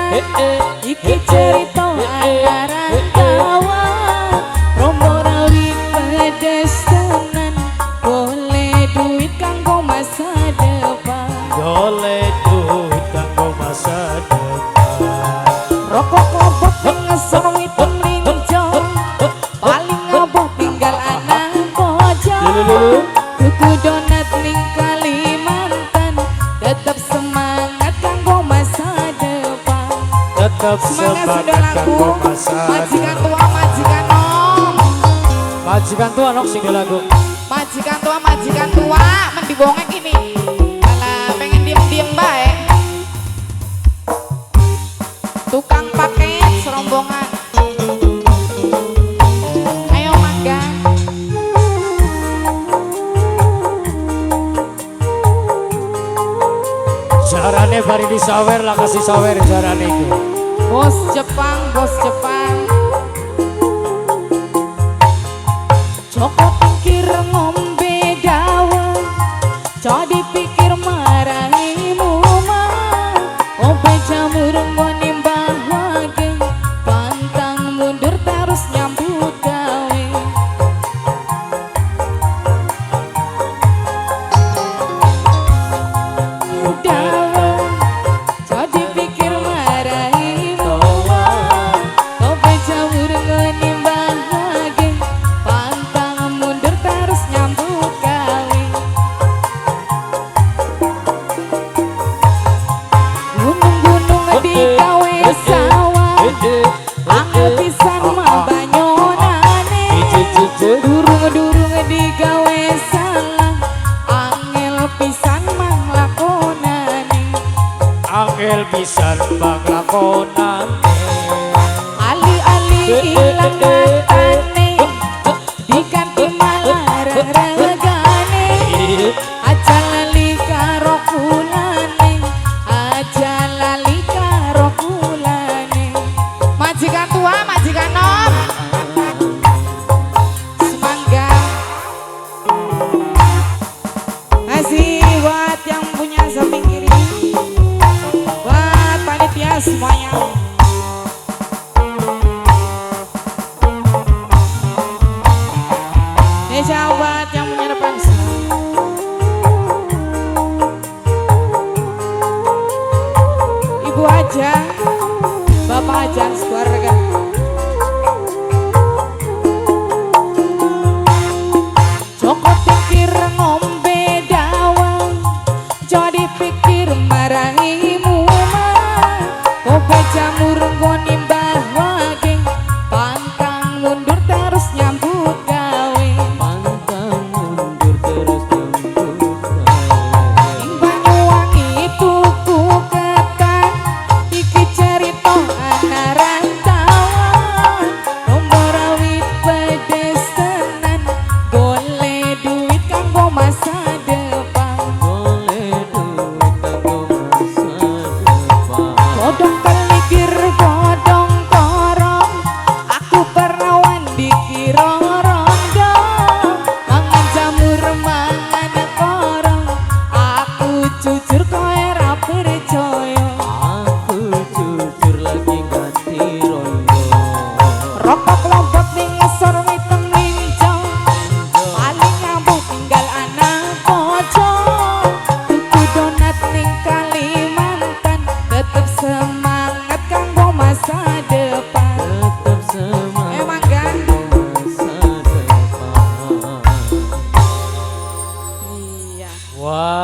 Iki cerita antara kawan Romo rawit pedes tenan Boleh duit kanggo masa depan Boleh duit kanggo masa depan Rokok kobok ngesor witung linjong Paling ngabok tinggal anak bojong Tuku donat ning Kalimantan Tetap semangat kanggo masa depan Tetap semangat kanggo masa Majikan depan tua, majikan nom Majikan tua nok sing lagu Majikan tua mendibongek ini Alah pengen diem-diem baik Tukang paket serombongan Ayo mangga Jarane bari disawer lah kasih sawer jarane iku Bos Jepang Joko pikir ngombe dawa Jadi pikir marahi mumah Obe jamur ngoni mbah wage Pantang mundur terus nyambut gawe Dawa Jadi pikir marahi mumah Obe jamur ngoni mbah wage Pantang mundur terus nyambut gawe Gunung-gunung di gawe sawah Angel pisan mah banyonane Durung-durung di gawe salah Angel pisan mah lakonane Angel pisan bang lakonane Ali-ali ilang matane Diganti malah regane Aja lali karo kulane Aja lali karo kulane Majikan tua, majikan nom Semangga Kasih buat yang punya samping kiri Buat panitia semuanya Desa buat yang punya depan Ibu aja Bapak aja keluarga